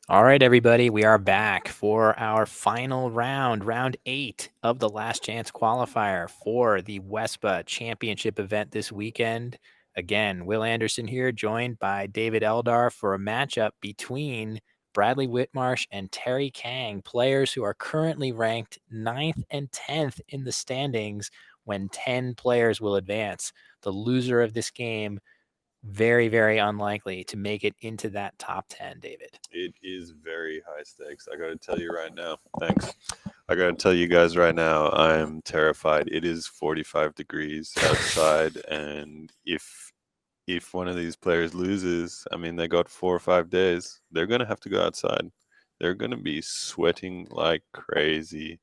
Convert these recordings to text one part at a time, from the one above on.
All right, everybody, we are back for our final round, round 8 of the Last Chance qualifier for the WESPA Championship event this weekend. Again, Will Anderson here, joined by David Eldar for a matchup between Bradley Whitmarsh and Terry Kang, players who are currently ranked 9th and 10th in the standings when 10 players will advance. The loser of this game very, very unlikely to make it into that top 10, David. It is very high stakes. I got to tell you right now. Thanks. I got to tell you guys right now, I'm terrified. It is 45 degrees outside, and if one of these players loses, I mean, they got 4 or 5 days. They're gonna have to go outside. They're gonna be sweating like crazy.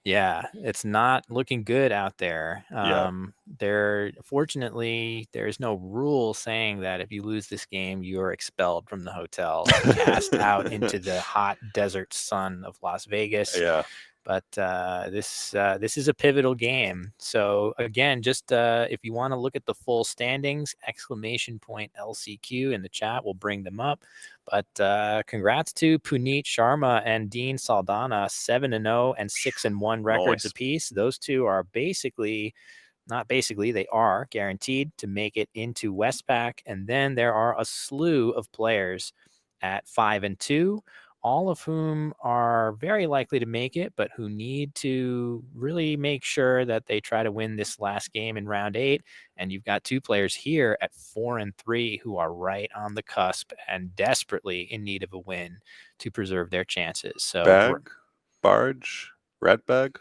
Yeah, it's not looking good out there. Yeah. Fortunately, there's no rule saying that if you lose this game, you're expelled from the hotel and cast out into the hot desert sun of Las Vegas. Yeah. But this is a pivotal game. So again, just if you want to look at the full standings, exclamation point LCQ in the chat, we'll bring them up. But congrats to Puneet Sharma and Dean Saldana, 7-0 and 6-1 records Nice. apiece. Those two are not basically, they are guaranteed to make it into Westpac. And then there are a slew of players at 5-2, all of whom are very likely to make it, but who need to really make sure that they try to win this last game in round 8. And you've got two players here at 4-3 who are right on the cusp and desperately in need of a win to preserve their chances. So Bag, barge, rat bag.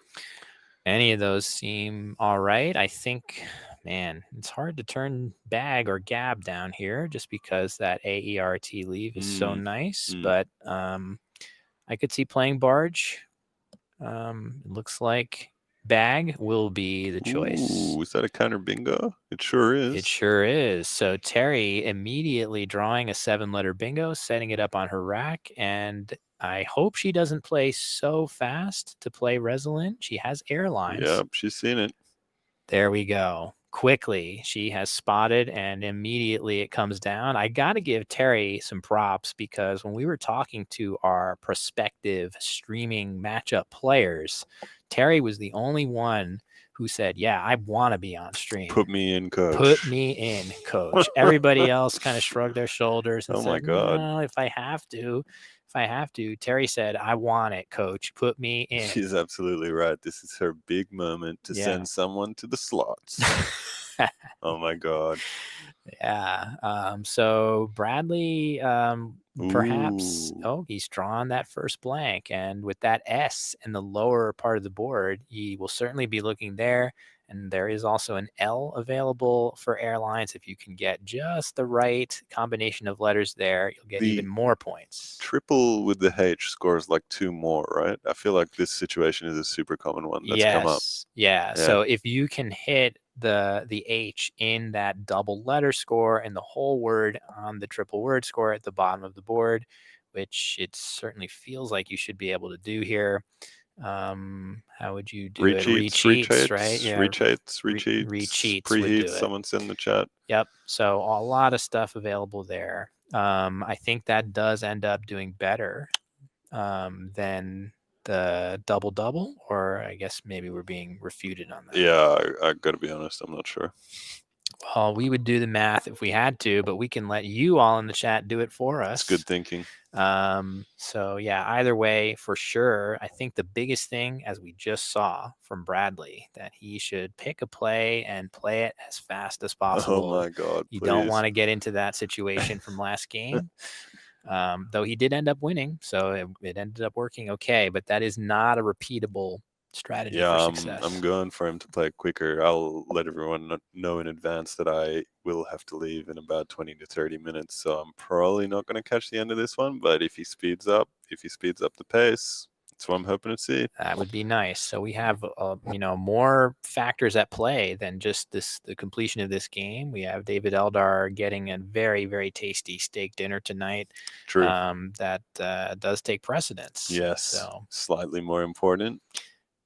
any of those seem all right. I think, man, it's hard to turn bag or gab down here just because that AERT leave is so nice. But I could see playing barge. It looks like bag will be the choice. Ooh, is that a counter bingo? It sure is. It sure is. So Terry immediately drawing a 7-letter bingo, setting it up on her rack. And I hope she doesn't play so fast to play Resolent. She has airlines. Yep, she's seen it. There we go. Quickly, she has spotted and immediately it comes down. I got to give Terry some props because when we were talking to our prospective streaming matchup players, Terry was the only one who said, yeah, I want to be on stream. Put me in, coach. Put me in, coach. Everybody else kind of shrugged their shoulders and Oh said, my God. no, if I have to. Terry said, I want it, coach. Put me in. She's absolutely right. This is her big moment to send someone to the slots. Oh my God. Yeah. So Bradley, perhaps, he's drawn that first blank. And with that S in the lower part of the board, he will certainly be looking there. And there is also an L available for airlines. If you can get just the right combination of letters there, you'll get even more points. Triple with the H scores like 2 more, right? I feel like this situation is a super common one that's come up. Yeah. So if you can hit the H in that double letter score and the whole word on the triple word score at the bottom of the board, which it certainly feels like you should be able to do here. How would you do it? Recheats, right? Yeah. Recheats. Preheats. Someone's in the chat. Yep. So a lot of stuff available there. I think that does end up doing better than the double, or I guess maybe we're being refuted on that. Yeah, I got to be honest, I'm not sure. Well, we would do the math if we had to, but we can let you all in the chat do it for us. It's good thinking. So yeah, either way, for sure, I think the biggest thing, as we just saw from Bradley, that he should pick a play and play it as fast as possible. Oh my God, you don't want to get into that situation from last game. Though he did end up winning, so it ended up working okay, but that is not a repeatable strategy for success. I'm going for him to play quicker. I'll let everyone know in advance that I will have to leave in about 20 to 30 minutes, so I'm probably not going to catch the end of this one, but if he speeds up the pace, that's what I'm hoping to see. That would be nice. So we have, more factors at play than just the completion of this game. We have David Eldar getting a very, very tasty steak dinner tonight. True. That does take precedence. Yes. So slightly more important.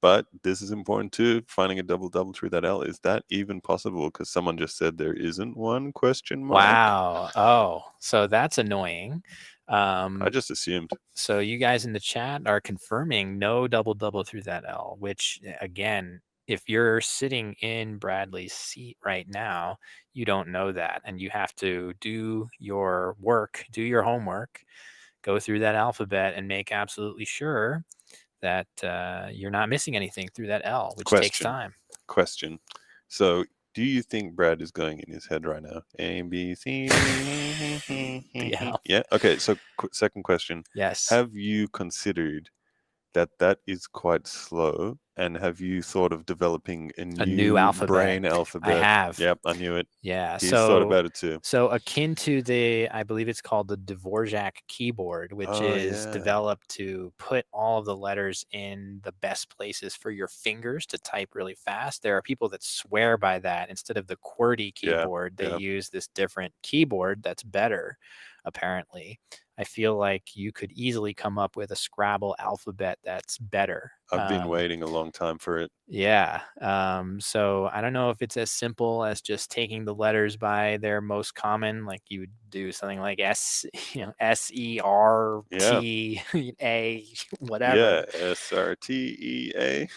But this is important too, finding a double through that L. Is that even possible? Because someone just said there isn't one, question mark. Wow. Oh, so that's annoying. I just assumed. So you guys in the chat are confirming no double through that L, which again, if you're sitting in Bradley's seat right now, you don't know that. And you have to do your work, do your homework, go through that alphabet and make absolutely sure that you're not missing anything through that L, which takes time. Question. So, do you think Brad is going in his head right now? A, B, C. Yeah. Yeah. Okay. So, second question. Yes. Have you considered that is quite slow? And have you thought of developing a new brain alphabet. alphabet? I have. Yep, I knew it. Yeah. He's thought about it too. So akin to the, I believe it's called the Dvorak keyboard, which is developed to put all of the letters in the best places for your fingers to type really fast. There are people that swear by that. Instead of the QWERTY keyboard, they use this different keyboard that's better, apparently. I feel like you could easily come up with a Scrabble alphabet that's better. I've been waiting a long time for it. Yeah. So I don't know if it's as simple as just taking the letters by their most common, like you would do something like SERTA, whatever. Yeah, SRTEA.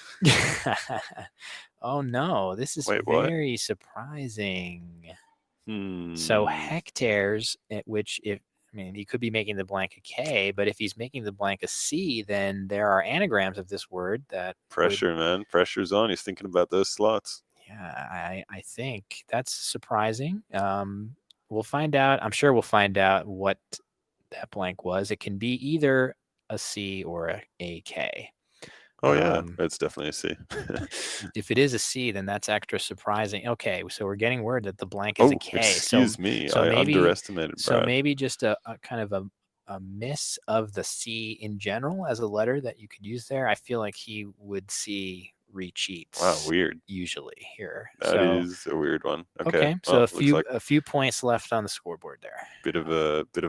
Oh no, this is very surprising. So hectares, which he could be making the blank a K, but if he's making the blank a C, then there are anagrams of this word that man. Pressure's on. He's thinking about those slots. Yeah, I think that's surprising. We'll find out. I'm sure we'll find out what that blank was. It can be either a C or a K. Oh yeah, it's definitely a C. If it is a C, then that's extra surprising. Okay, so we're getting word that the blank is a K. Excuse me, I underestimated Brad. So maybe just a kind of a miss of the C in general as a letter that you could use there. I feel like he would see recheats. Wow, weird. Usually here. That is a weird one. Okay. So a few points left on the scoreboard there. Bit of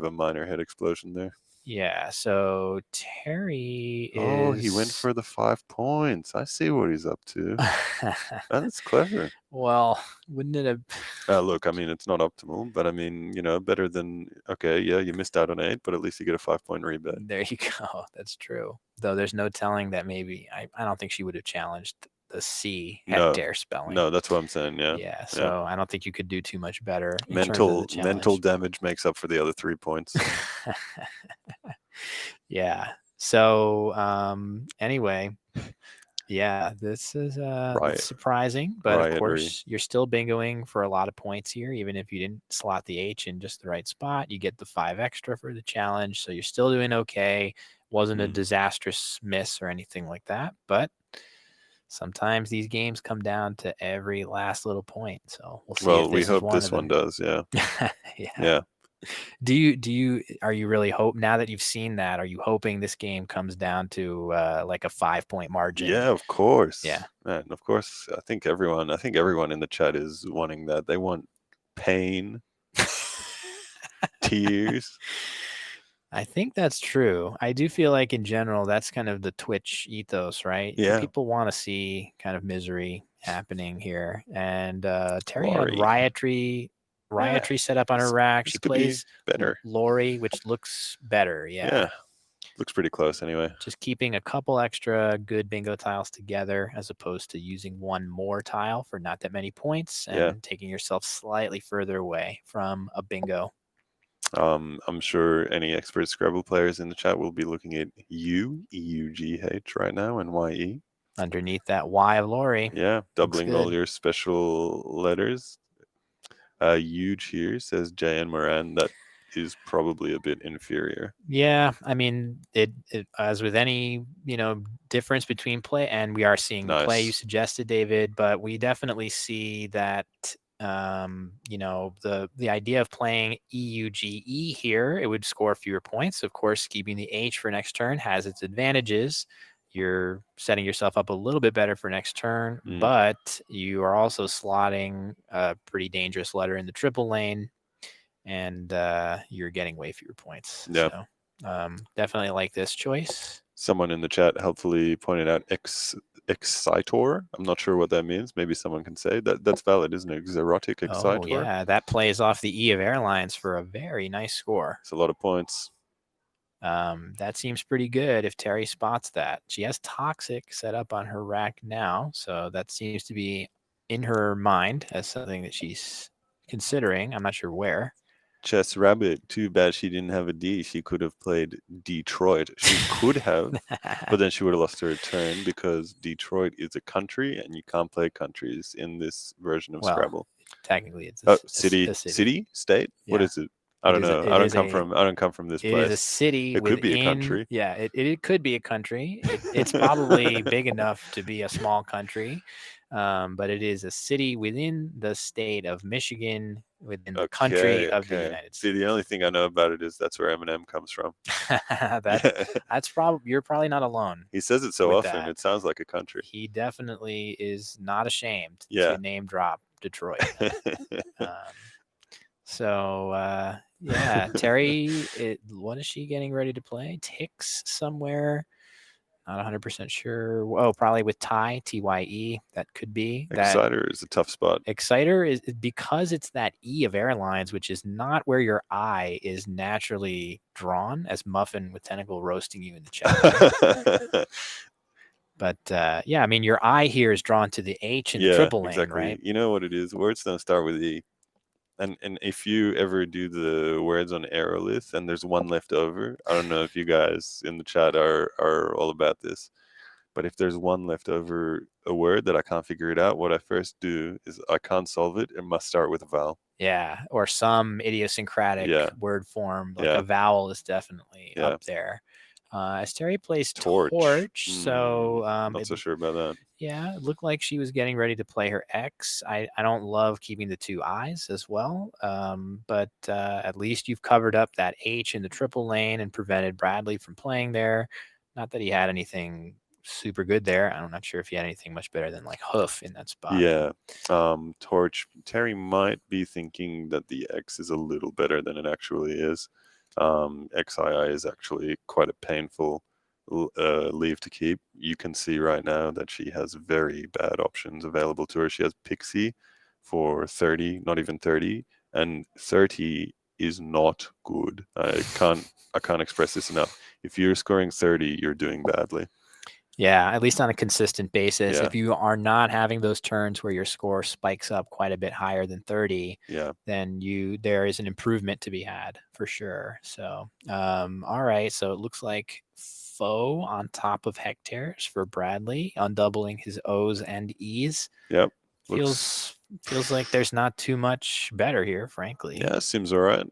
a minor head explosion there. Yeah, so Terry is... Oh, he went for the 5 points. I see what he's up to. That's clever. Well, wouldn't it have... Look, I mean, it's not optimal, but I mean, better than, okay, yeah, you missed out on 8, but at least you get a 5-point rebate. There you go. That's true. Though there's no telling that maybe, I don't think she would have challenged the C hectare spelling. No, that's what I'm saying, yeah. Yeah, so I don't think you could do too much better. Mental damage makes up for the other 3 points. Yeah. So anyway, yeah, this is surprising, but of course you're still bingoing for a lot of points here. Even if you didn't slot the H in just the right spot, you get the 5 extra for the challenge. So you're still doing okay. Wasn't a disastrous miss or anything like that, but sometimes these games come down to every last little point. So we'll see. Well, we hope this one does. Yeah. Yeah. Are you really now that you've seen that, are you hoping this game comes down to like a 5-point margin? Yeah, of course. Yeah. Man, of course. I think everyone in the chat is wanting that. They want pain, tears. I think that's true. I do feel like in general, that's kind of the Twitch ethos, right? Yeah. People want to see kind of misery happening here. And Terry had Riotry set up on her rack. She plays better. Lori, which looks better. Yeah. Looks pretty close anyway. Just keeping a couple extra good bingo tiles together as opposed to using one more tile for not that many points and taking yourself slightly further away from a bingo. I'm sure any expert Scrabble players in the chat will be looking at EUGH right now and YE. Underneath that Y of Lori. Yeah, doubling all your special letters. Huge here, says J.N. Moran. That is probably a bit inferior. Yeah, I mean, it as with any, difference between play, and we are seeing the play you suggested, David, but we definitely see that the idea of playing EUGE here, it would score fewer points. Of course, keeping the H for next turn has its advantages. You're setting yourself up a little bit better for next turn, but you are also slotting a pretty dangerous letter in the triple lane, and you're getting way fewer points. Yeah. So definitely like this choice. Someone in the chat helpfully pointed out Excitor. I'm not sure what that means. Maybe someone can say that. That's valid, isn't it? Erotic Excitor. Oh, yeah. That plays off the E of Airlines for a very nice score. It's a lot of points. That seems pretty good if Terry spots that. She has toxic set up on her rack now, so that seems to be in her mind as something that she's considering. I'm not sure where. Chess Rabbit. Too bad she didn't have a D. She could have played Detroit. She could have, but then she would have lost her turn because Detroit is a country, and you can't play countries in this version of Well, Scrabble. technically, it's Oh, a city, city. city, state. What Yeah, is it? I don't know. it is a I don't come from this it is a place. city It could be a within. country. Yeah, it could be a country. It's probably big enough to be a small country, but it is a city within the state of Michigan, within the country Okay, of the okay. United See, the States. only thing I know about it is that's where Eminem comes from. that Yeah. that's probably you're probably not alone He says it so with often. that. It sounds like a country. He definitely is not ashamed Yeah. to name drop Detroit. Um, yeah, Terry, what is she getting ready to play? Ticks somewhere. Not 100% sure. Oh, probably with Tye. That could be. That Exciter is a tough spot. Exciter is because it's that E of airlines, which is not where your I is naturally drawn, as Muffin with Tentacle roasting you in the chat. But yeah, I mean, your I here is drawn to the H in the triple lane, exactly. right? You know what it is? Words don't start with E. And if you ever do the words on Aerolith and there's one left over, I don't know if you guys in the chat are all about this, but if there's one left over a word that I can't figure it out, what I first do is I can't solve it. It must start with a vowel. Yeah, or some idiosyncratic word form, like a vowel is definitely up there. As Terry plays Torch, so not so sure about that. Yeah, it looked like she was getting ready to play her X. I don't love keeping the two I's as well, but at least you've covered up that H in the triple lane and prevented Bradley from playing there. Not that he had anything super good there. I'm not sure if he had anything much better than like Hoof in that spot. Yeah. Torch. Terry might be thinking that the X is a little better than it actually is. XII is actually quite a painful leave to keep. You can see right now that she has very bad options available to her. She has Pixie for 30, not even 30, and 30 is not good. I can't express this enough. If you're scoring 30, you're doing badly. Yeah, at least on a consistent basis. Yeah. If you are not having those turns where your score spikes up quite a bit higher than 30, then there is an improvement to be had for sure. So, all right. So it looks like Foe on top of Hectares for Bradley, undoubling his O's and E's. Yep. Feels like there's not too much better here, frankly. Yeah, seems all right.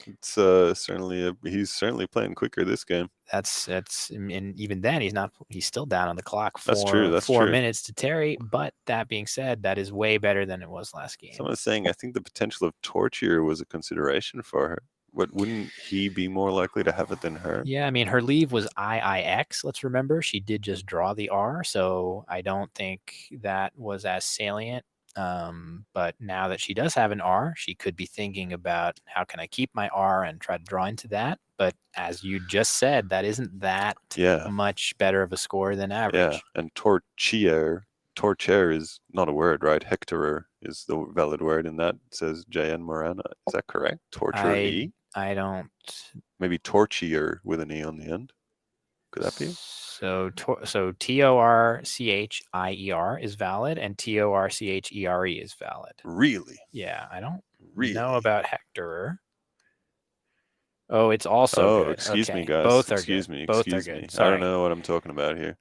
It's certainly he's certainly playing quicker this game. That's and even then he's still down on the clock for that's true. 4 minutes to Terry. But that being said, that is way better than it was last game. Someone's saying I think the potential of Torch here was a consideration for her. Wouldn't he be more likely to have it than her? Yeah, I mean her leave was IIX. Let's remember she did just draw the R, so I don't think that was as salient. But now that she does have an R, she could be thinking about how can I keep my R and try to draw into that. But as you just said, that isn't that much better of a score than average. Yeah, and Torchier is not a word, right? Hectorer is the valid word in that, says J.N. Morana. Is that correct? Torture I don't. Maybe Torchier with an E on the end. Could that be? So Torchier is valid and Torchere is valid. Really? Yeah, I don't know about Hectorer. Oh, it's also good. Excuse me, guys. Both are excuse good. me. Both excuse are good. me. Sorry. I don't know what I'm talking about here.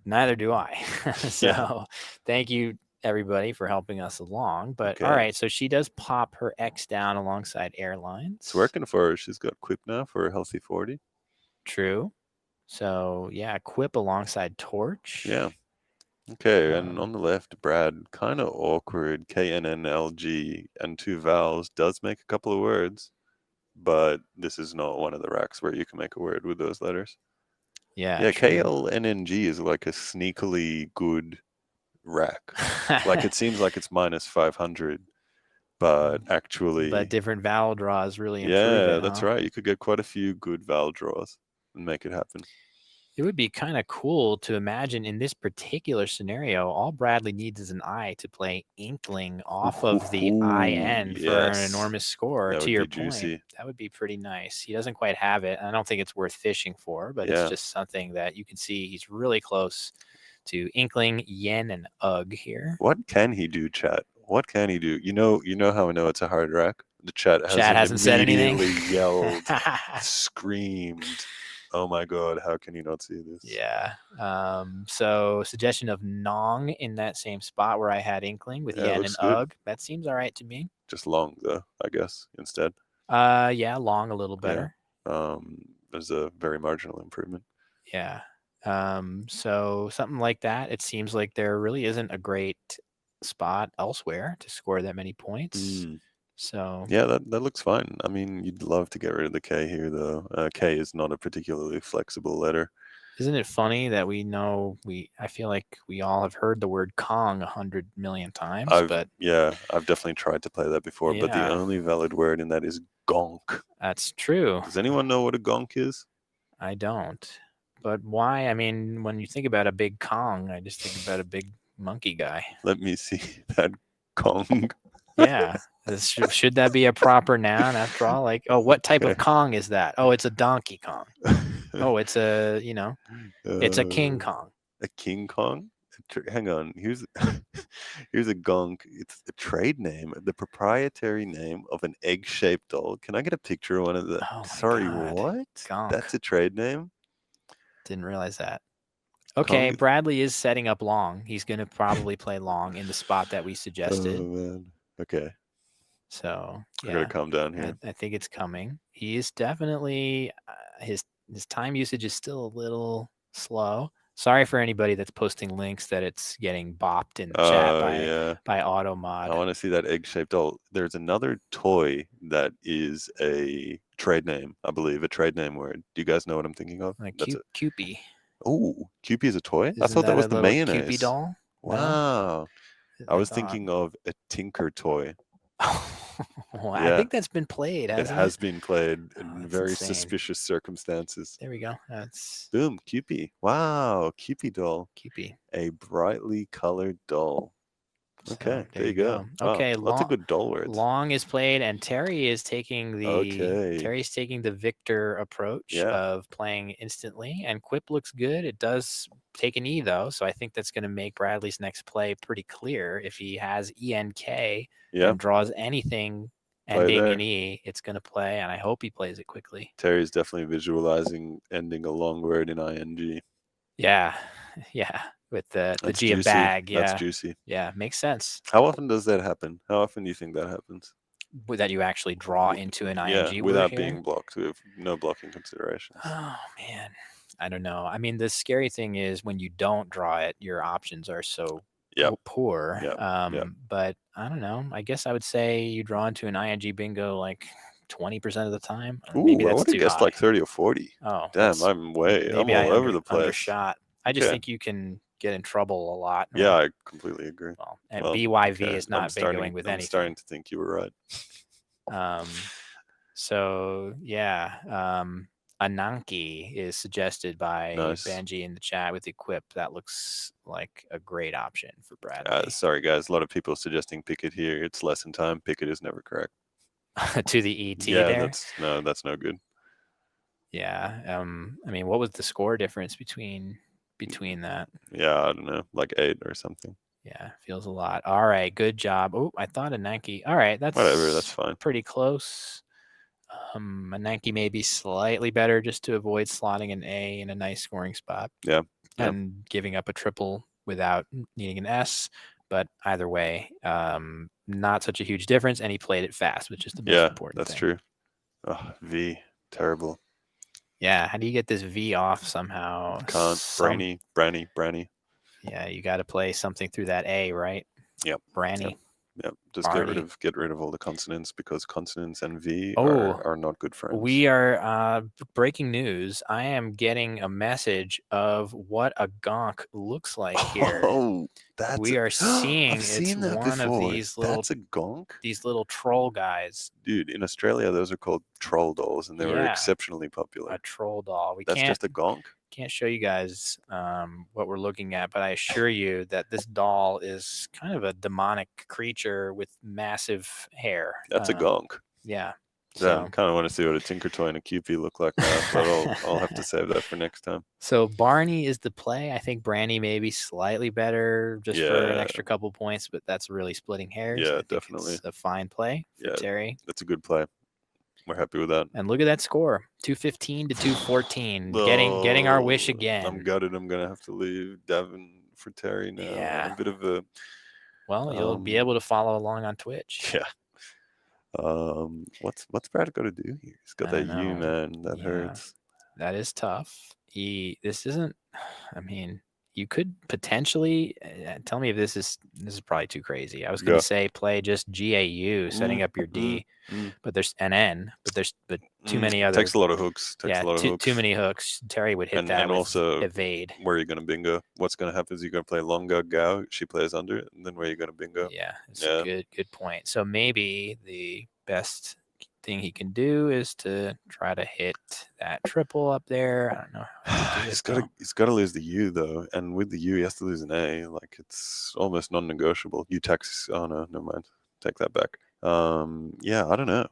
Neither do I. So thank you, everybody, for helping us along. But all right, so she does pop her X down alongside Airlines. It's working for her. She's got Quip now for a healthy 40. True. So, yeah, Quip alongside Torch. Yeah. Okay, and on the left, Brad, kind of awkward, KNNLG, and two vowels, does make a couple of words, but this is not one of the racks where you can make a word with those letters. Yeah, KLNNG is like a sneakily good rack. Like it seems like it's minus 500, but actually... But different vowel draws really improve it, that's right. You could get quite a few good vowel draws and make it happen. It would be kind of cool to imagine in this particular scenario, all Bradley needs is an I to play Inkling off of the I Ooh, end for an yes. enormous score. That To would your be point, juicy. that would be pretty nice. He doesn't quite have it. I don't think it's worth fishing for, but it's Yeah. just something that you can see he's really close to Inkling, Yen, and Ugg here. What can he do, chat? What can he do? You know how I know it's a hard rack? The chat Chad hasn't hasn't said anything. immediately yelled, screamed. Oh my god, how can you not see this? Yeah. So suggestion of Nong in that same spot where I had Inkling with Yeah, it Yen and looks good. Ugg. That seems all right to me. Just long though, I guess, instead. Yeah, long a little Yeah. better. There's a very marginal improvement. Yeah. So something like that. It seems like there really isn't a great spot elsewhere to score that many points. So Yeah, that looks fine. I mean, you'd love to get rid of the K here, though. K is not a particularly flexible letter. isn't it funny that I feel like we all have heard the word Kong 100 million times, but I've definitely tried to play that before, but the yeah, only valid word in that is gonk. that's true. Does anyone know what a gonk is? I don't. But why? I mean, when you think about a big Kong, I just think about a big monkey guy. Let me see that Kong. Yeah. Should that be a proper noun after all? Like, oh, what type of Kong is that? Oh, it's a Donkey Kong. Oh, it's a, it's a King Kong. A King Kong? Hang on. Here's here's a gonk. It's a trade name, the proprietary name of an egg-shaped doll. Can I get a picture of one of the? Oh my Sorry, God. what? Gonk. That's a trade name. Didn't realize that. Okay, Kong. Bradley is setting up long. He's going to probably play long in the spot that we suggested. Oh man. Okay. So I gotta yeah, calm down here. I think it's coming. He is definitely his time usage is still a little slow. Sorry for anybody that's posting links that it's getting bopped in the chat by AutoMod. I want to see that egg-shaped doll. There's another toy that is a trade name, I believe, a trade name word. Do you guys know what I'm thinking of? Like That's Cupie. Oh, Kewpie is a toy? I Isn't thought that was a the little mayonnaise. Cupie doll? Wow. No? I was thinking of a Tinker toy. Well, I think that's been played, hasn't it? It has been played in that's very insane. suspicious circumstances. There we go. That's Boom, Kewpie. Wow, Kewpie doll. Cupie. A brightly colored doll. Okay, So, there you go. Wow, okay, lots of good doll words. long is played, and Terry is taking Terry's taking the victor approach of playing instantly. And Quip looks good. It does take an E though, so I think that's going to make Bradley's next play pretty clear. If he has ENK and draws anything ending in E, it's going to play, and I hope he plays it quickly. Terry's definitely visualizing ending a long word in ing. Yeah, yeah. With the G of bag. Yeah. That's juicy. Yeah, makes sense. How often does that happen? How often do you think that happens? That you actually draw into an ing without word being blocked, with no blocking considerations. Oh man, I don't know. I mean, the scary thing is when you don't draw it, your options are so poor. But I don't know. I guess I would say you draw into an ing bingo like 20% of the time. Ooh, maybe that's I would have guessed like 30 or 40. Oh, damn! I'm all over the place. Undershot. I just think you can get in trouble a lot. Yeah, I completely agree. Well, and BYV is not bingoing with anything. I'm starting to think you were right. So yeah, Ananki is suggested by Benji in the chat with Equip. That looks like a great option for Bradley. Sorry guys, a lot of people suggesting Picket here. It's lesson time. Picket is never correct. To the ET there? That's no good. Yeah. I mean, what was the score difference between that? Yeah, I don't know, like 8 or something. Yeah, feels a lot. All right, good job. Oh, I thought Ananki. All right, that's whatever. That's fine. Pretty close. Ananki may be slightly better just to avoid slotting an A in a nice scoring spot. Yeah. And giving up a triple without needing an S. But either way, not such a huge difference. And he played it fast, which is the most important thing. That's true. Oh, V, terrible. Yeah, how do you get this V off somehow? Can't. Branny. Yeah, you got to play something through that A, right? Yep. Branny. Yep. Just get rid of all the consonants, because consonants and V are not good friends. We are breaking news. I am getting a message of what a gonk looks like here. Oh, we are seeing I've seen that one before. Of these little That's a gonk? These little troll guys. Dude, in Australia those are called troll dolls, and they were exceptionally popular. A troll doll. That's just a gonk? can't show you guys what we're looking at, but I assure you that this doll is kind of a demonic creature with massive hair. That's a gonk. Yeah. Damn, So kind of want to see what a Tinker Toy and a Kewpie look like now, but I'll have to save that for next time. So Barney is the play. I think Brandy may be slightly better just for an Yeah. extra couple points, but that's really splitting hairs. Yeah, I think definitely. it's a fine play for Yeah. Terry. That's a good play. We're happy with that. And look at that score, 215 to 214, getting our wish again. I'm gutted. I'm gonna have to leave Devin for Terry now. Yeah. A bit of a. Well, you'll be able to follow along on Twitch. Yeah. What's Brad got to do here? He's got that U, man. That hurts. That is tough. This isn't. I mean, you could potentially tell me if this is probably too crazy. I was going to say play just GAU, setting up your D, but there's NN, but too many other. Takes a lot of hooks. Too many hooks. Terry would hit that and with also evade. Where are you going to bingo? What's going to happen is you're going to play longer Gao. She plays under it, and then where are you going to bingo? Yeah, it's a good point. So maybe the best thing he can do is to try to hit that triple up there. I don't know. He's got to lose the U though, and with the U, he has to lose an A. Like it's almost non-negotiable. U tax. Oh no, never mind. Take that back. Yeah, I don't know.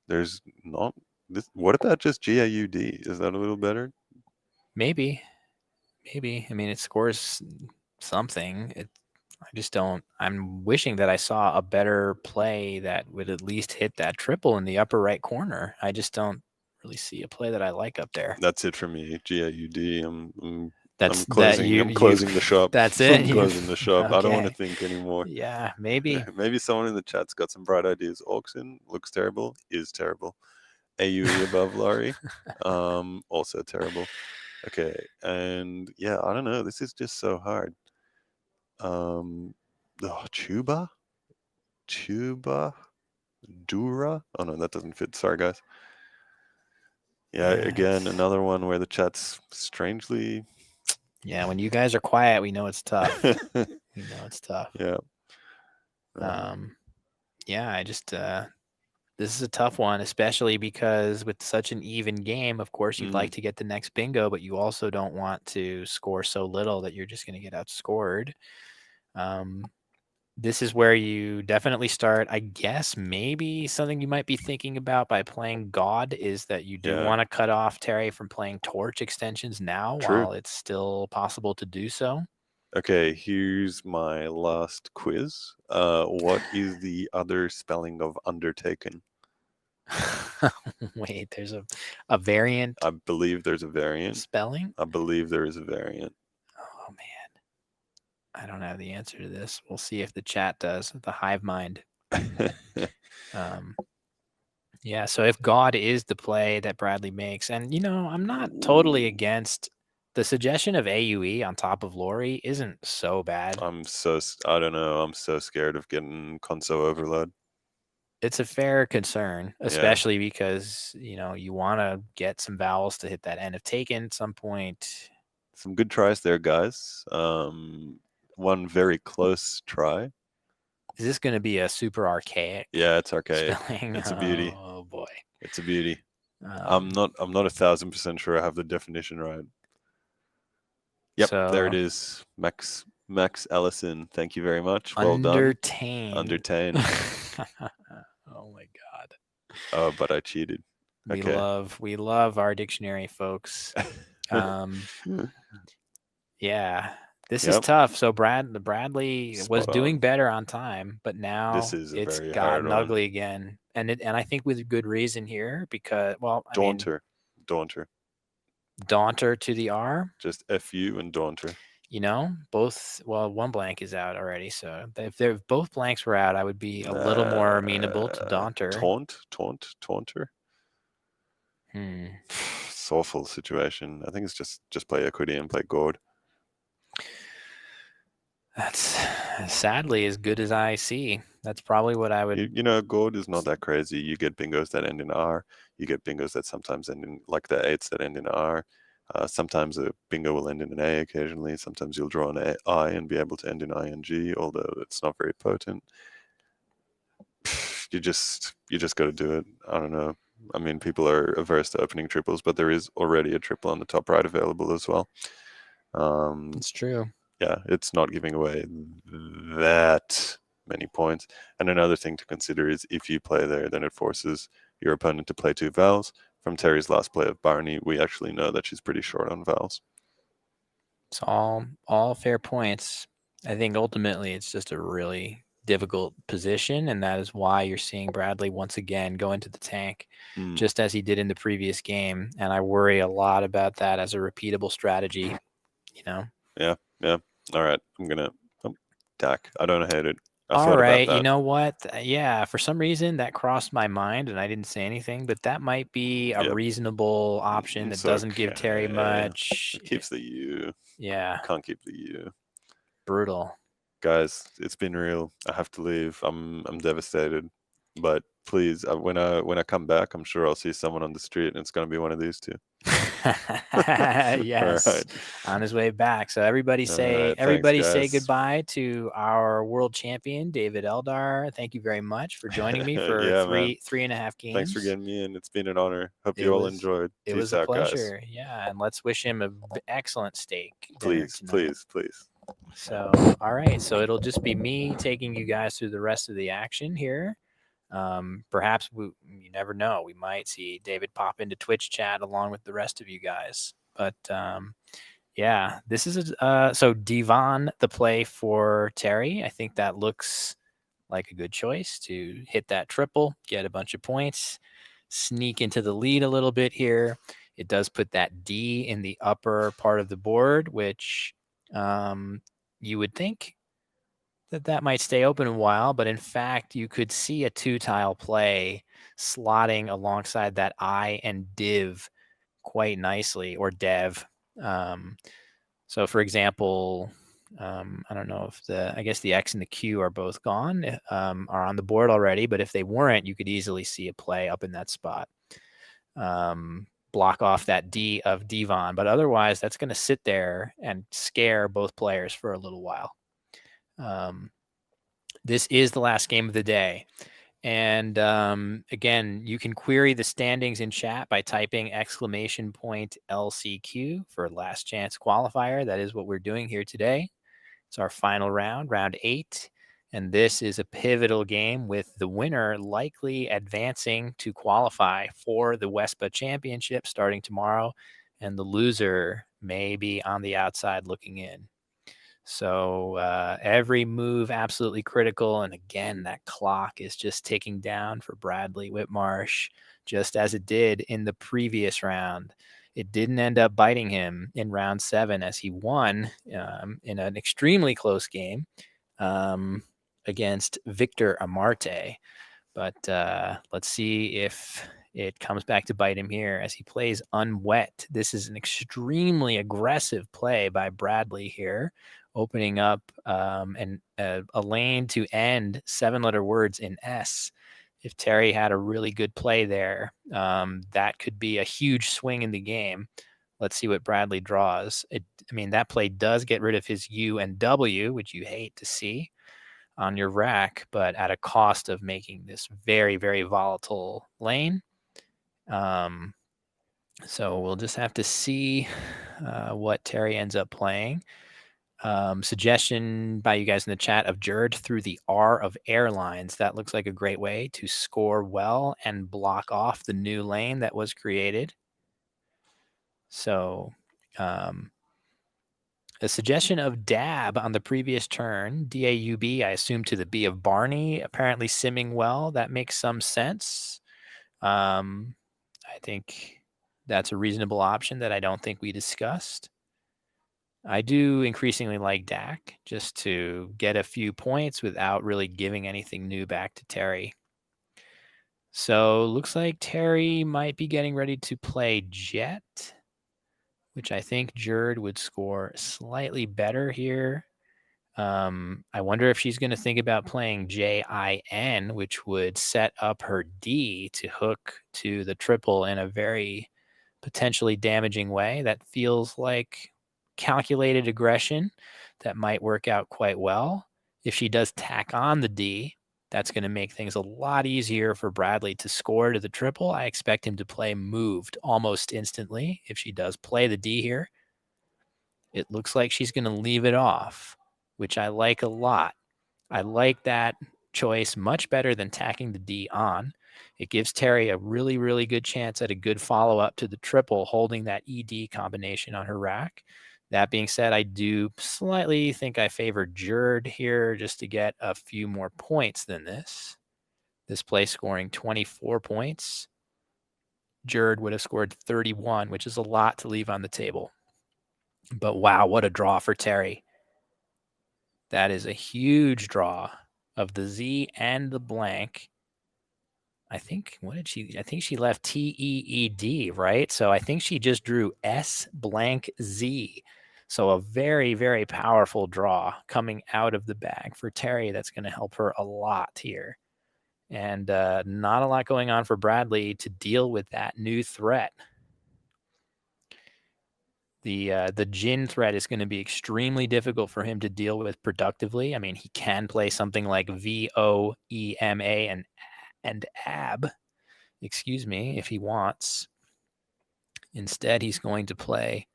There's not this. What about just GAUD? Is that a little better? Maybe. I mean, it scores something. I just don't. I'm wishing that I saw a better play that would at least hit that triple in the upper right corner. I just don't really see a play that I like up there. That's it for me. GAUD. I'm closing the shop. That's it. I'm closing the shop. Okay. I don't want to think anymore. Yeah, maybe. Maybe someone in the chat's got some bright ideas. Auction looks terrible. Is terrible. AUE above Laurie. Also terrible. Okay, and yeah, I don't know. This is just so hard. Tuba, Dura. Oh no, that doesn't fit. Sorry, guys. Yeah, again, another one where the chat's strangely. Yeah, when you guys are quiet, we know it's tough. Yeah. Yeah, I just this is a tough one, especially because with such an even game, of course, you'd like to get the next bingo, but you also don't want to score so little that you're just going to get outscored. This is where you definitely start. I guess maybe something you might be thinking about by playing God is that you do want to cut off Terry from playing torch extensions now while it's still possible to do so. Okay, here's my last quiz. What is the other spelling of undertaken? Wait, there's a variant. I believe there's a variant. Spelling? I believe there is a variant. Oh, man. I don't have the answer to this. We'll see if the chat does. The hive mind. Yeah, so if God is the play that Bradley makes, and, I'm not totally against the suggestion of AUE on top of Laurie isn't so bad. I don't know. I'm so scared of getting console overload. It's a fair concern, especially because, you want to get some vowels to hit that end of taken at some point. Some good tries there, guys. One very close try. Is this going to be a super archaic? Yeah, it's archaic. Spelling? It's a beauty. Oh boy, it's a beauty. I'm not 1,000% sure I have the definition right. Yep, there it is. Max Ellison. Thank you very much. Well done. Undertane. Oh my God. Oh, but I cheated. We love our dictionary, folks. Yeah. This is tough. So Bradley was doing better on time, but now it's gotten ugly again. And I think with good reason here because Daunter to the R. Just FU and Daunter. Both one blank is out already. So if both blanks were out, I would be a little more amenable to Daunter. Taunter. It's awful situation. I think it's just play equity and play gourd. That's sadly as good as I see. That's probably what I would. Gourd is not that crazy. You get bingos that end in R. You get bingos that sometimes end in like the 8s that end in R. Sometimes a bingo will end in an A occasionally. Sometimes you'll draw an I and be able to end in ING, although it's not very potent. You just got to do it. I don't know. I mean, people are averse to opening triples, but there is already a triple on the top right available as well. It's true. Yeah, it's not giving away that many points. And another thing to consider is if you play there, then it forces your opponent to play 2 vowels. From Terry's last play of Barney, we actually know that she's pretty short on vowels. It's all fair points. I think ultimately it's just a really difficult position, and that is why you're seeing Bradley once again go into the tank, just as he did in the previous game. And I worry a lot about that as a repeatable strategy. Yeah. All right, I'm gonna Dak. I don't hate it. I All thought about right, that. you know what? Yeah, for some reason that crossed my mind and I didn't say anything, but that might be a Yep. reasonable option that It's doesn't give Terry okay. much. It keeps the U. Yeah, Can't keep the U. brutal. Guys, it's been real. I have to leave. I'm devastated. But please, when I come back, I'm sure I'll see someone on the street, and it's gonna be one of these two. All Yes, right. on his way back. So everybody All say right. Thanks, guys. goodbye to our world champion, David Eldar. Thank you very much for joining me for Yeah, man. three and a half Thanks for games. getting me in. It's been an honor. Hope It you all was enjoyed. it was Peace a out, guys. pleasure. Yeah, and let's wish him an excellent steak dinner Please, tonight. please, please. So, all right. So it'll just be me taking you guys through the rest of the action here. Perhaps you never know. We might see David pop into Twitch chat along with the rest of you guys. But yeah, this is so Devon the play for Terry. I think that looks like a good choice to hit that triple, get a bunch of points, sneak into the lead a little bit here. It does put that D in the upper part of the board, which you would think that might stay open a while, but in fact, you could see a 2-tile play slotting alongside that I and div quite nicely, or dev. So for example, I don't know if I guess the X and the Q are both gone, are on the board already, but if they weren't, you could easily see a play up in that spot. Block off that D of Devon, but otherwise that's going to sit there and scare both players for a little while. This is the last game of the day. And again, you can query the standings in chat by typing !LCQ for last chance qualifier. That is what we're doing here today. It's our final round, round 8. And this is a pivotal game with the winner likely advancing to qualify for the WESPA championship starting tomorrow. And the loser may be on the outside looking in. So every move absolutely critical. And again, that clock is just ticking down for Bradley Whitmarsh, just as it did in the previous round. It didn't end up biting him in round 7 as he won in an extremely close game against Victor Amarte. But let's see if it comes back to bite him here as he plays unwet. This is an extremely aggressive play by Bradley here, opening up a lane to end 7-letter words in S. If Terry had a really good play there, that could be a huge swing in the game. Let's see what Bradley draws. That play does get rid of his U and W, which you hate to see on your rack, but at a cost of making this very, very volatile lane. So we'll just have to see what Terry ends up playing. Suggestion by you guys in the chat of Jerd through the R of airlines. That looks like a great way to score well and block off the new lane that was created. So a suggestion of dab on the previous turn, DAUB, I assume to the B of Barney, apparently simming well. That makes some sense. I think that's a reasonable option that I don't think we discussed. I do increasingly like Dak just to get a few points without really giving anything new back to Terry. So looks like Terry might be getting ready to play Jet, which I think Jerd would score slightly better here. I wonder if she's going to think about playing JIN, which would set up her D to hook to the triple in a very potentially damaging way. That feels like calculated aggression that might work out quite well. If she does tack on the D, That's going to make things a lot easier for Bradley to score to the triple. I expect him to play moved almost instantly if she does play the D here. It looks like she's going to leave it off, which I like a lot. I like that choice much better than tacking the D on. It gives Terry a really, really good chance at a good follow-up to the triple, holding that ED combination on her rack. That being said, I do slightly think I favor Jerd here just to get a few more points than this. This play scoring 24 points. Jerd would have scored 31, which is a lot to leave on the table. But wow, what a draw for Terry. That is a huge draw of the Z and the blank. I think, what did she, I think she left TEED, right? So I think she just drew S blank Z. So a very, very powerful draw coming out of the bag for Terry. That's going to help her a lot here. And not a lot going on for Bradley to deal with that new threat. The Jin threat is going to be extremely difficult for him to deal with productively. I mean, he can play something like VOEMA and AB, excuse me, if he wants. Instead, he's going to play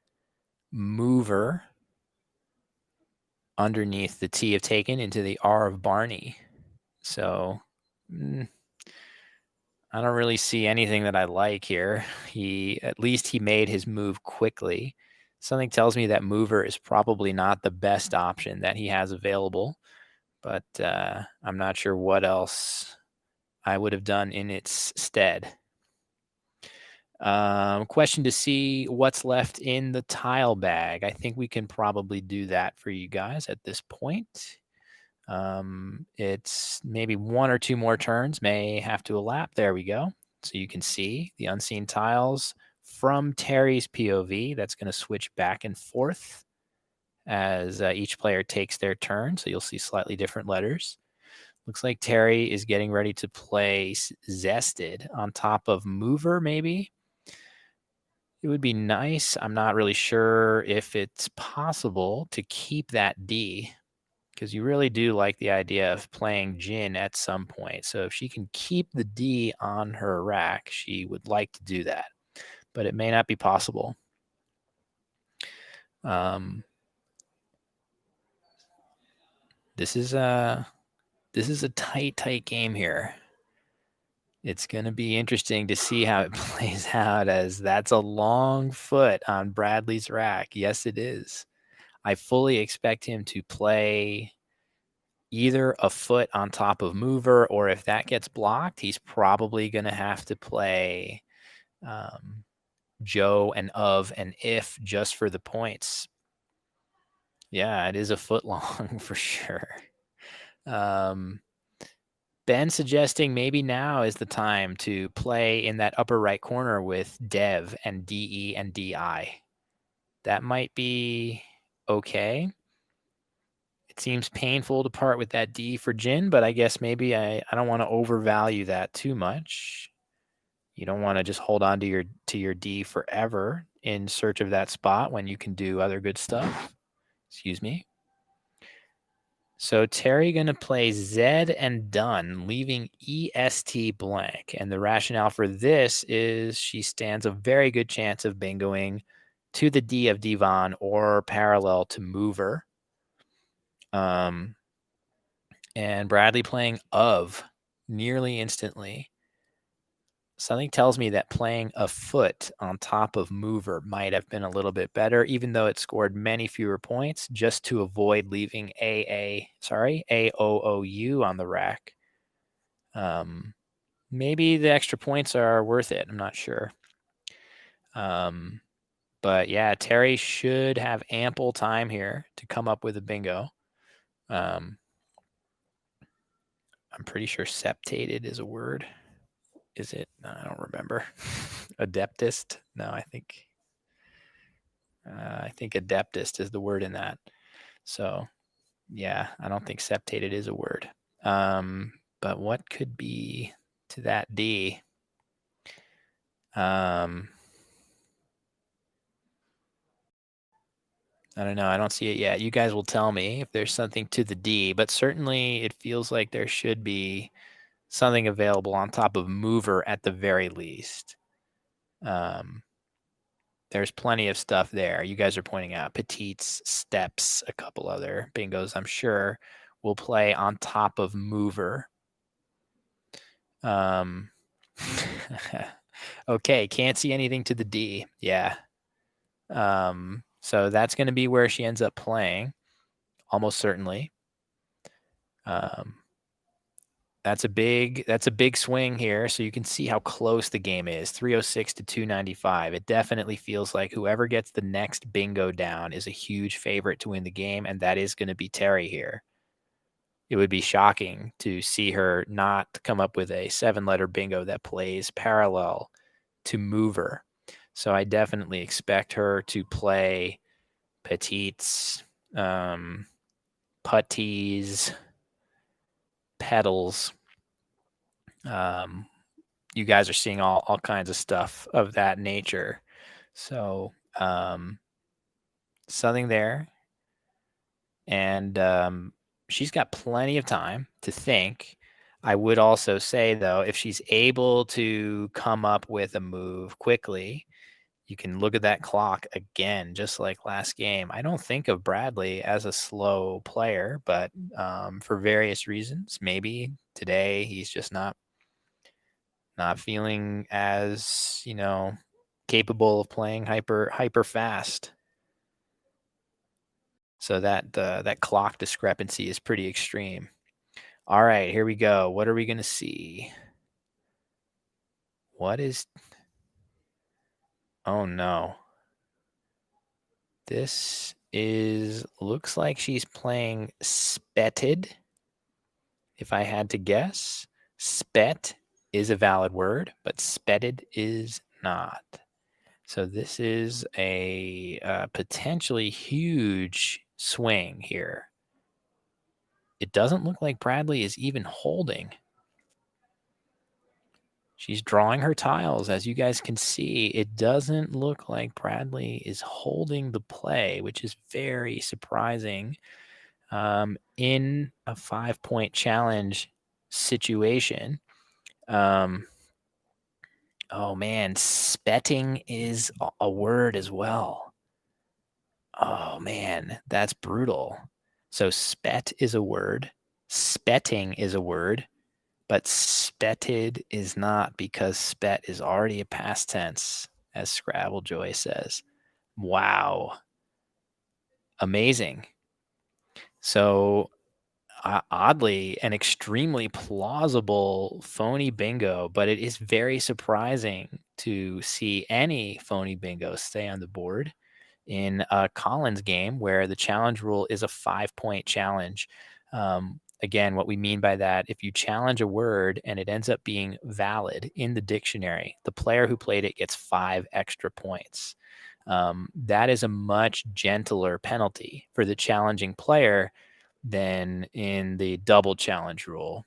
mover underneath the T of taken into the R of Barney. So I don't really see anything that I like here. At least he made his move quickly. Something tells me that mover is probably not the best option that he has available, but I'm not sure what else I would have done in its stead. Question to see what's left in the tile bag. I think we can probably do that for you guys at this point. It's maybe one or two more turns may have to elapse. There we go. So you can see the unseen tiles from Terry's POV. That's going to switch back and forth as each player takes their turn. So you'll see slightly different letters. Looks like Terry is getting ready to place Zested on top of Mover, maybe. It would be nice. I'm not really sure if it's possible to keep that D, because you really do like the idea of playing Jin at some point. So if she can keep the D on her rack, she would like to do that, but it may not be possible. This is a tight game here. It's going to be interesting to see how it plays out, as that's a long foot on Bradley's rack. Yes, it is. I fully expect him to play either a foot on top of mover, or if that gets blocked, he's probably going to have to play Joe and of and if just for the points. Yeah, it is a foot long for sure. Ben suggesting maybe now is the time to play in that upper right corner with Dev and DE and DI. That might be okay. It seems painful to part with that D for Jin, but I guess maybe I don't want to overvalue that too much. You don't want to just hold on to your D forever in search of that spot when you can do other good stuff. Excuse me. So Terry going to play Z and done, leaving EST blank. And the rationale for this is she stands a very good chance of bingoing to the D of Divan or parallel to mover. And Bradley playing of nearly instantly. Something tells me that playing a foot on top of mover might have been a little bit better, even though it scored many fewer points, just to avoid leaving AOOU on the rack. Maybe the extra points are worth it. I'm not sure. But yeah, Terry should have ample time here to come up with a bingo. I'm pretty sure septated is a word. Is it? No, I don't remember. Adeptist? No, I think adeptist is the word in that. So yeah, I don't think septated is a word. But what could be to that D? I don't know. I don't see it yet. You guys will tell me if there's something to the D, but certainly it feels like there should be something available on top of mover at the very least. There's plenty of stuff there. You guys are pointing out petites, steps, a couple other bingos, I'm sure, will play on top of mover. Okay, can't see anything to the D. Yeah. So that's going to be where she ends up playing, almost certainly. That's a big swing here, so you can see how close the game is. 306 to 295. It definitely feels like whoever gets the next bingo down is a huge favorite to win the game, and that is going to be Terry here. It would be shocking to see her not come up with a 7-letter bingo that plays parallel to mover. So I definitely expect her to play petites, putties, pedals. You guys are seeing all kinds of stuff of that nature. So something there. And she's got plenty of time to think. I would also say, though, if she's able to come up with a move quickly, you can look at that clock again, just like last game. I don't think of Bradley as a slow player, but for various reasons, maybe today he's just not feeling as, capable of playing hyper fast. So that clock discrepancy is pretty extreme. All right, here we go. What are we going to see? Oh no. This looks like she's playing spetted. If I had to guess, spet is a valid word, but spetted is not. So this is a potentially huge swing here. It doesn't look like Bradley is even holding. She's drawing her tiles. As you guys can see, it doesn't look like Bradley is holding the play, which is very surprising in a 5-point challenge situation. Oh man, spetting is a word as well. Oh man, that's brutal. So spet is a word, spetting is a word, but spetted is not, because spet is already a past tense, as Scrabble Joy says. Wow. Amazing. So oddly, an extremely plausible phony bingo, but it is very surprising to see any phony bingo stay on the board in a Collins game where the challenge rule is a 5-point challenge. Again, what we mean by that, if you challenge a word and it ends up being valid in the dictionary, the player who played it gets 5 extra points. That is a much gentler penalty for the challenging player than in the double challenge rule.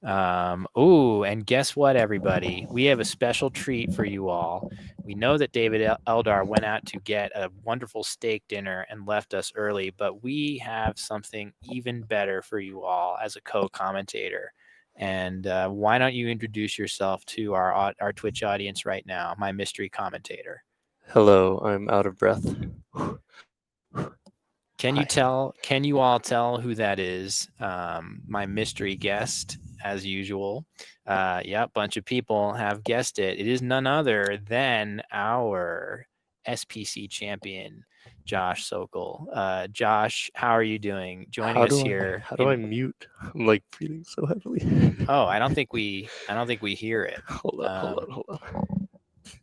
And guess what, everybody? We have a special treat for you all. We know that David Eldar went out to get a wonderful steak dinner and left us early, but we have something even better for you all as a co-commentator. And why don't you introduce yourself to our Twitch audience right now, my mystery commentator? Hello, I'm out of breath. Can you all tell who that is? My mystery guest, as usual. Yeah, a bunch of people have guessed it. It is none other than our SPC champion, Josh Sokol. Josh, how are you doing? Joining us here. How do I mute? I'm like breathing so heavily. Oh, I don't think we hear it. Hold on.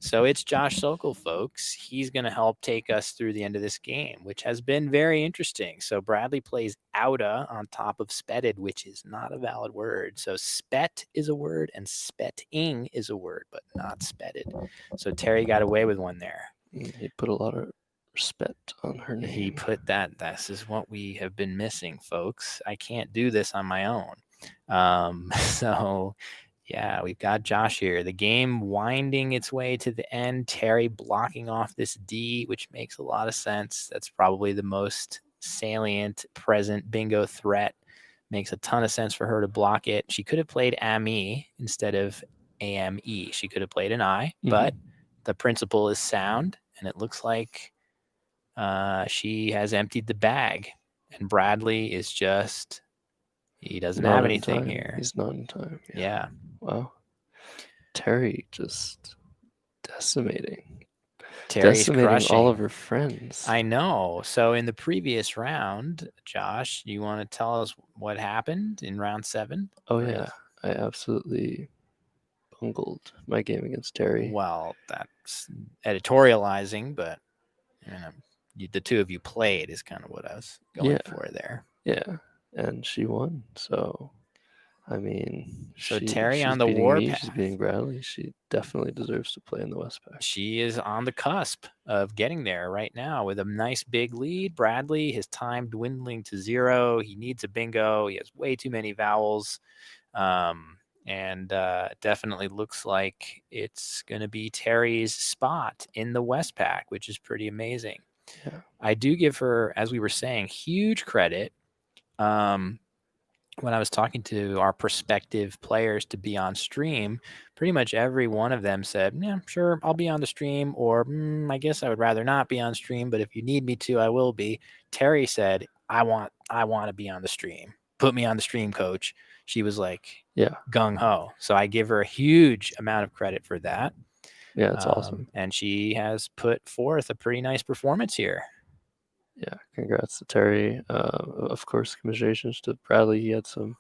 So it's Josh Sokol, folks. He's going to help take us through the end of this game, which has been very interesting. So Bradley plays outa on top of spetted, which is not a valid word. So spet is a word and spetting is a word, but not spetted. So Terry got away with one there. He put a lot of respect on her name. He put that. This is what we have been missing, folks. I can't do this on my own. So Yeah, we've got Josh here. The game winding its way to the end. Terry blocking off this D, which makes a lot of sense. That's probably the most salient present bingo threat. Makes a ton of sense for her to block it. She could have played AME instead of AME. She could have played an I, but the principle is sound, and it looks like she has emptied the bag. And Bradley is just, he doesn't Not have in anything time. here. He's not in time. Yeah. Wow. Terry just decimating. Terry's decimating crushing. all of her friends. I know. So in the previous round, Josh, you want to tell us what happened in round 7? Oh yeah, I absolutely bungled my game against Terry. Well, that's editorializing, but you know, the two of you played is kind of what I was going for there. Yeah, and she won. So, I mean, so Terry she's on the beating me. warpath. She's beating Bradley. She definitely deserves to play in the WESPA. She is on the cusp of getting there right now with a nice big lead. Bradley, his time dwindling to 0. He needs a bingo. He has way too many vowels. And definitely looks like it's going to be Terry's spot in the WestPac, which is pretty amazing. Yeah. I do give her, as we were saying, huge credit. When I was talking to our prospective players to be on stream, pretty much every one of them said, yeah, sure, I'll be on the stream, or I guess I would rather not be on stream, but if you need me to, I will be. Terry said, I want to be on the stream. Put me on the stream, coach. She was like, gung-ho. So I give her a huge amount of credit for that. Yeah, it's awesome. And she has put forth a pretty nice performance here. Yeah, congrats to Terry. Of course, commiserations to Bradley. He had some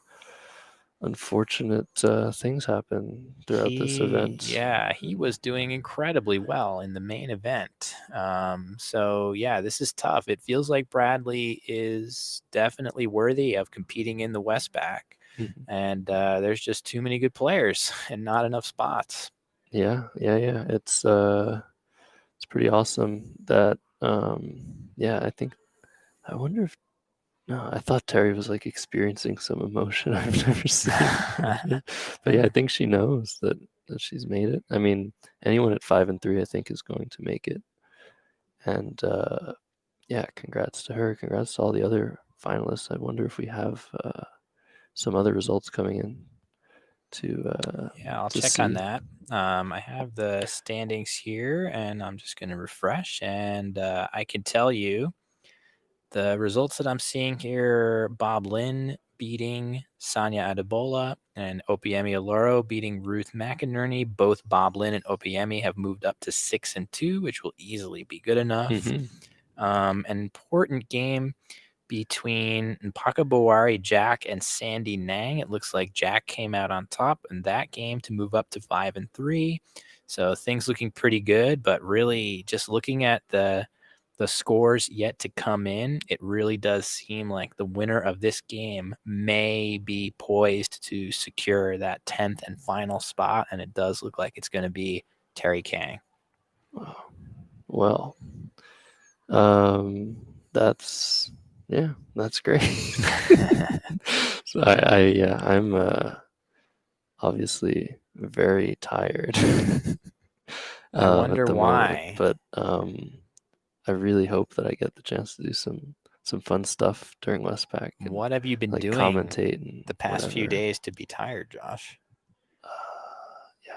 unfortunate things happen throughout this event. Yeah, he was doing incredibly well in the main event. So, yeah, this is tough. It feels like Bradley is definitely worthy of competing in the WestPac. And there's just too many good players and not enough spots. Yeah. It's pretty awesome that I wonder if I thought Terry was like experiencing some emotion I've never seen. But yeah, I think she knows that she's made it. I mean, anyone at 5 and 3 I think is going to make it. And congrats to her. Congrats to all the other finalists. I wonder if we have some other results coming in I'll check on that. I have the standings here, and I'm just going to refresh, and I can tell you the results that I'm seeing here: Bob Lynn beating Sonia Adebola, and Opiemi Aloro beating Ruth McInerney. Both Bob Lynn and Opiemi have moved up to 6 and 2, which will easily be good enough. An important game between Mpaka Bowari Jack and Sandy Nang. It looks like Jack came out on top in that game to move up to 5 and 3. So things looking pretty good, but really just looking at the scores yet to come in, it really does seem like the winner of this game may be poised to secure that 10th and final spot, and it does look like it's going to be Terry Kang. Well, that's great. So I'm obviously very tired. I wonder at the why. Moment, but I really hope that I get the chance to do some fun stuff during WestPac. What have you been doing commentate the past few days to be tired, Josh?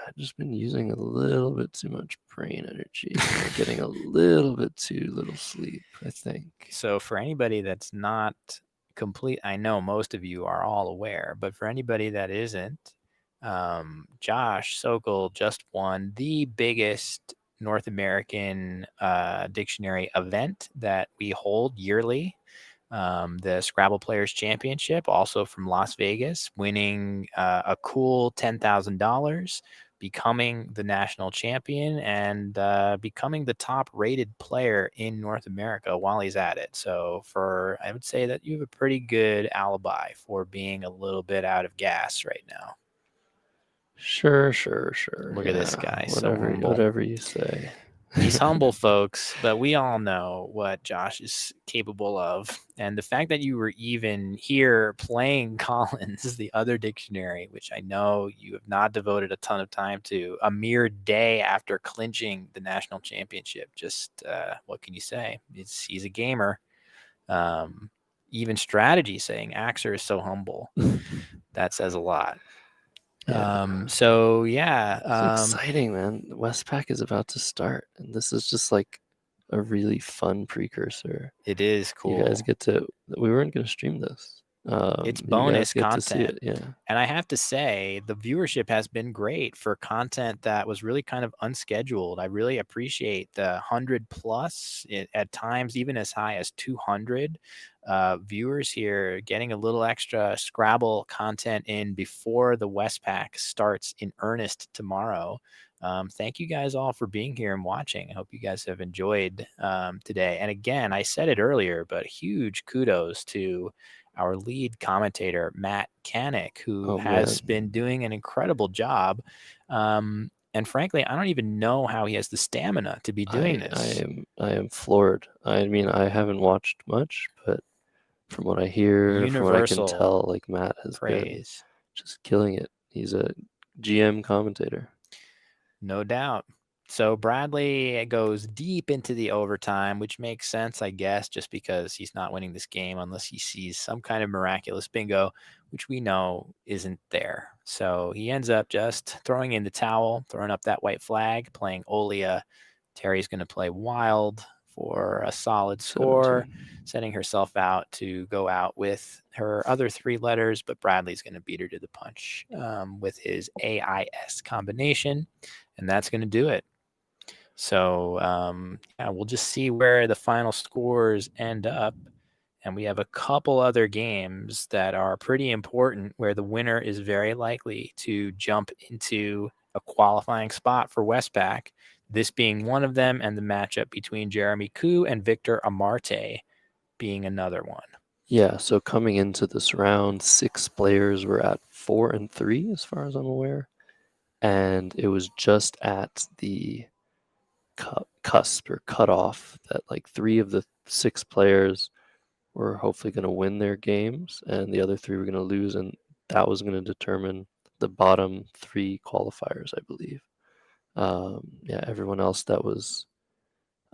I've just been using a little bit too much brain energy, getting a little bit too little sleep, I think. So for anybody that's not complete, I know most of you are all aware, but for anybody that isn't, Josh Sokol just won the biggest North American dictionary event that we hold yearly, the Scrabble Players Championship, also from Las Vegas, winning a cool $10,000, becoming the national champion, and becoming the top rated player in North America while he's at it. So I would say that you have a pretty good alibi for being a little bit out of gas right now. Sure. Look at this guy. Whatever you say. He's humble, folks, but we all know what Josh is capable of. And the fact that you were even here playing Collins, the other dictionary, which I know you have not devoted a ton of time to, a mere day after clinching the national championship, just what can you say? He's a gamer. Even strategy saying Axer is so humble. That says a lot. Yeah. So yeah, It's exciting, man. Westpac is about to start, and this is just like a really fun precursor. it is cool. You guys get to. We weren't going to stream this. It's You bonus guys get to see content. it, yeah. And I have to say, the viewership has been great for content that was really kind of unscheduled. I really appreciate the 100 plus, at times even as high as 200 viewers here, getting a little extra Scrabble content in before the Westpac starts in earnest tomorrow. Thank you guys all for being here and watching. I hope you guys have enjoyed today. And again, I said it earlier, but huge kudos to our lead commentator, Matt Canick, who has been doing an incredible job. And frankly, I don't even know how he has the stamina to be doing this. I am floored. I mean, I haven't watched much, but from what I hear, from what I can tell, like Matt has been just killing it. He's a GM commentator. No doubt. So Bradley goes deep into the overtime, which makes sense, I guess, just because he's not winning this game unless he sees some kind of miraculous bingo, which we know isn't there. So he ends up just throwing in the towel, throwing up that white flag, playing Olia. Terry's going to play wild for a solid score, 17. setting herself out to go out with her other 3 letters, but Bradley's going to beat her to the punch with his AIS combination, and that's going to do it. So yeah, we'll just see where the final scores end up. And we have a couple other games that are pretty important where the winner is very likely to jump into a qualifying spot for Westpac. This being one of them, and the matchup between Jeremy Koo and Victor Amarte being another one. Yeah, so coming into this round, 6 players were at 4 and 3, as far as I'm aware. And it was just at the cusp or cutoff that like 3 of the 6 players were hopefully going to win their games, and the other 3 were going to lose, and that was going to determine the bottom 3 qualifiers, I believe. Yeah, everyone else that was,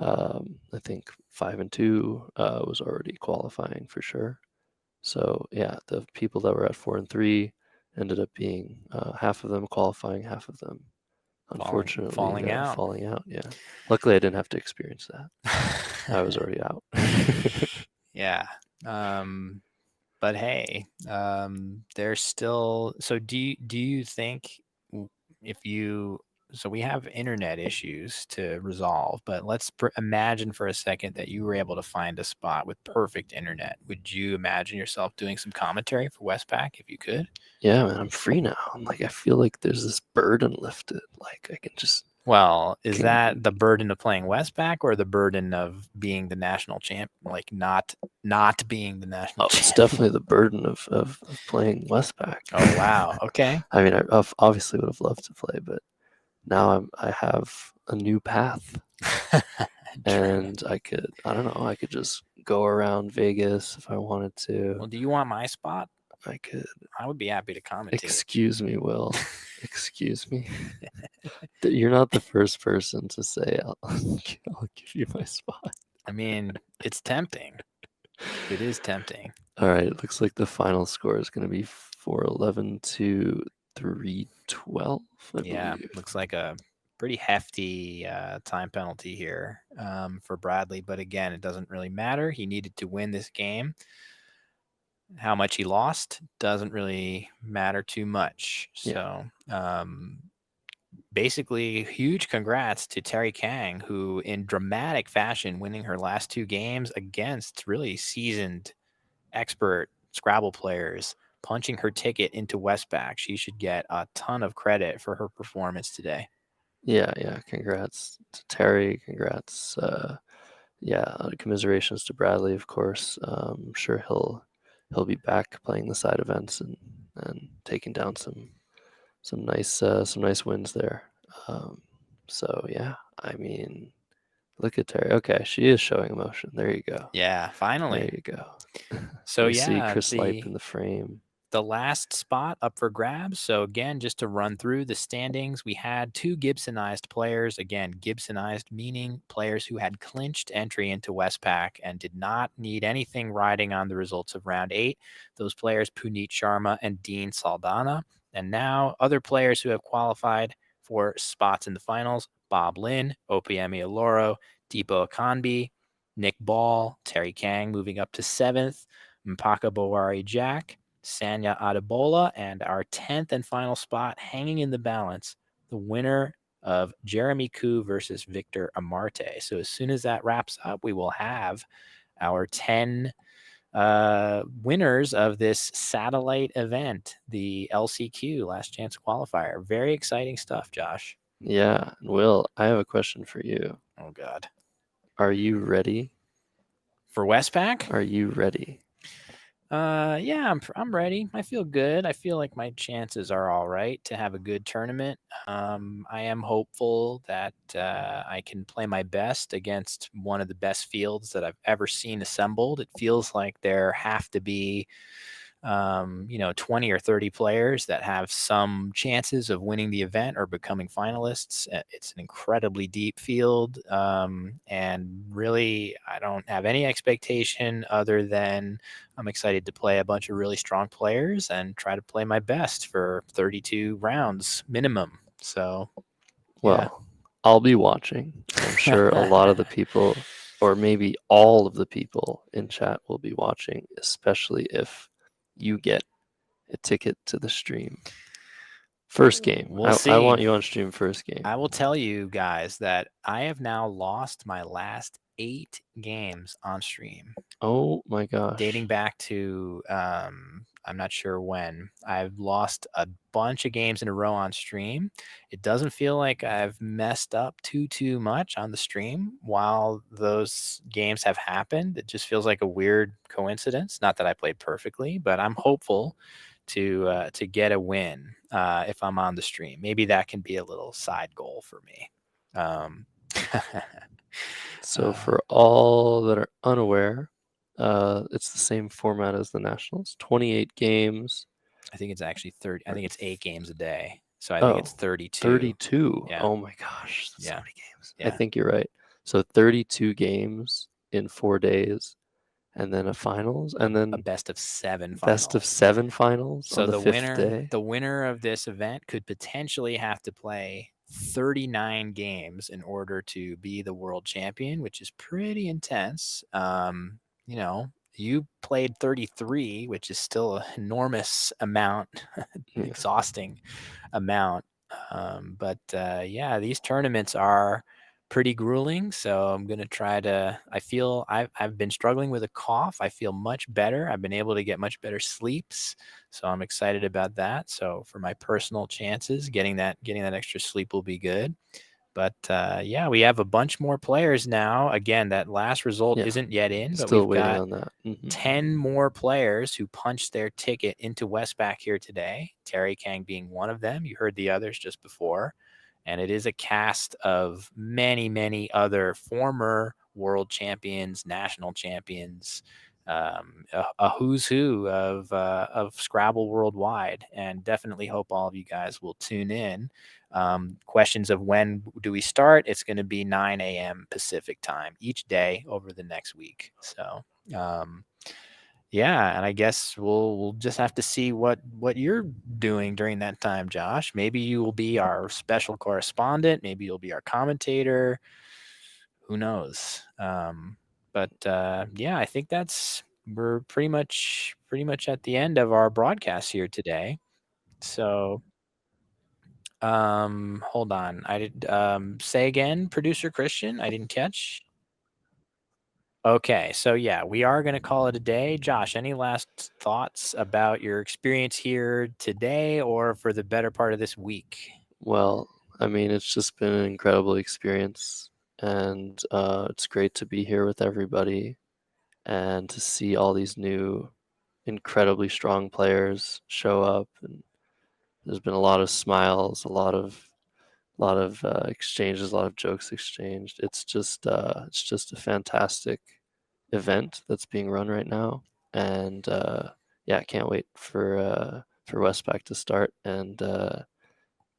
I think 5 and 2 was already qualifying for sure. So yeah, the people that were at 4 and 3 ended up being half of them qualifying, half of them unfortunately falling out. Yeah, luckily I didn't have to experience that. I was already out. Yeah. But hey, there's still. So do you think if you, so we have internet issues to resolve, but let's imagine for a second that you were able to find a spot with perfect internet. Would you imagine yourself doing some commentary for Westpac if you could? Yeah, man, I'm free now. I'm like, I feel like there's this burden lifted. Like I can just. Well, is that the burden of playing Westpac or the burden of being the national champ? Like not being the national champ? It's definitely the burden of playing Westpac. Oh wow. Okay. I mean, I obviously would have loved to play, but now I have a new path, and I don't know, I could just go around Vegas if I wanted to. Well, do you want my spot? I could. I would be happy to commentate. Excuse me, Will. Excuse me. You're not the first person to say I'll give you my spot. I mean, it's tempting. It is tempting. All right, it looks like the final score is going to be 411 to 312. Yeah, looks like a pretty hefty time penalty here for Bradley. But again, it doesn't really matter. He needed to win this game. How much he lost doesn't really matter too much. So basically, huge congrats to Terry Kang, who in dramatic fashion winning her last 2 games against really seasoned, expert Scrabble players, punching her ticket into Westpac. She should get a ton of credit for her performance today. Yeah. Congrats to Terry. Congrats. Commiserations to Bradley, of course. I'm sure he'll be back playing the side events and taking down some nice wins there. So yeah, I mean, Look at Terry. Okay, she is showing emotion. There you go. Yeah, There finally. you go. So We see yeah, Chris Lipe in the frame. the last spot up for grabs. So again, just to run through the standings, we had 2 Gibsonized players. Again, Gibsonized meaning players who had clinched entry into WestPac and did not need anything riding on the results of round 8. Those players, Puneet Sharma and Dean Saldana. And now other players who have qualified for spots in the finals: Bob Lynn, Opiemi Aloro, Deepo Akanbi, Nick Ball, Terry Kang moving up to 7th, Mpaka Bowari Jack, Sanya Adebola, and our 10th and final spot hanging in the balance, the winner of Jeremy Koo versus Victor Amarte. So as soon as that wraps up, we will have our 10 winners of this satellite event, the LCQ, Last Chance Qualifier. Very exciting stuff, Josh. Yeah, Will, I have a question for you. Oh, God. Are you ready? For Westpac? Are you ready? Yeah, I'm ready. I feel good. I feel like my chances are all right to have a good tournament. I am hopeful that I can play my best against one of the best fields that I've ever seen assembled. It feels like there have to be 20 or 30 players that have some chances of winning the event or becoming finalists. It's an incredibly deep field. And really, I don't have any expectation other than I'm excited to play a bunch of really strong players and try to play my best for 32 rounds minimum. So, Well, I'll be watching. I'm sure a lot of the people, or maybe all of the people in chat will be watching, especially if you get a ticket to the stream. First game. We'll see. I want you on stream first game. I will tell you guys that I have now lost my last 8 games on stream. Oh my gosh. Dating back to I'm not sure when. I've lost a bunch of games in a row on stream. It doesn't feel like I've messed up too much on the stream while those games have happened. It just feels like a weird coincidence. Not that I played perfectly, but I'm hopeful to get a win if I'm on the stream. Maybe that can be a little side goal for me. So for all that are unaware, it's the same format as the Nationals. 28 games. I think it's actually 30. I think it's 8 games a day. So I think it's 32. 32. Yeah. Oh my gosh. That's so many games. Yeah. I think you're right. So 32 games in 4 days, and then a finals, and then a best of 7 finals. Best of 7 finals So on the 5th day. The winner of this event could potentially have to play 39 games in order to be the world champion, which is pretty intense. You played 33, which is still an enormous amount, exhausting amount. But these tournaments are pretty grueling. So I'm going to try to, I've been struggling with a cough. I feel much better. I've been able to get much better sleeps. So I'm excited about that. So for my personal chances, getting that extra sleep will be good. But we have a bunch more players now. Again, that last result isn't yet in, but still we've waiting got on that. 10 more players who punched their ticket into WestPac here today. Terry Kang being one of them. You heard the others just before. And it is a cast of many other former world champions, national champions, a who's who of Scrabble worldwide. And definitely hope all of you guys will tune in. Questions of when do we start? It's going to be 9 a.m. Pacific time each day over the next week. So, and I guess we'll just have to see what you're doing during that time, Josh. Maybe you will be our special correspondent. Maybe you'll be our commentator. Who knows? I think we're pretty much at the end of our broadcast here today. So, hold on. I did say again, producer Christian. I didn't catch. Okay, so we are going to call it a day. Josh, any last thoughts about your experience here today or for the better part of this week? Well, I mean, it's just been an incredible experience, and it's great to be here with everybody and to see all these new, incredibly strong players show up. And there's been a lot of smiles, a lot of A lot of exchanges, a lot of jokes exchanged. It's just a fantastic event that's being run right now, and yeah, I can't wait for Westpac to start and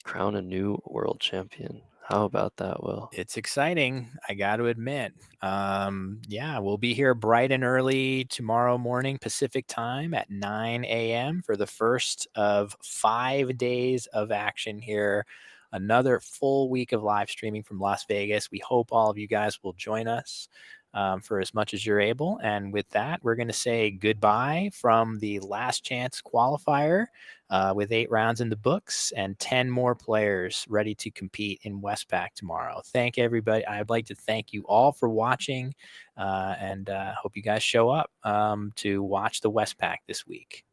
crown a new world champion. How about that, Will? It's exciting, I got to admit. Yeah, we'll be here bright and early tomorrow morning Pacific time at 9 a.m. for the first of 5 days of action here. Another full week of live streaming from Las Vegas. We hope all of you guys will join us for as much as you're able. And with that, we're going to say goodbye from the Last Chance qualifier with 8 rounds in the books and 10 more players ready to compete in Westpac tomorrow. Thank everybody. I'd like to thank you all for watching and hope you guys show up to watch the Westpac this week.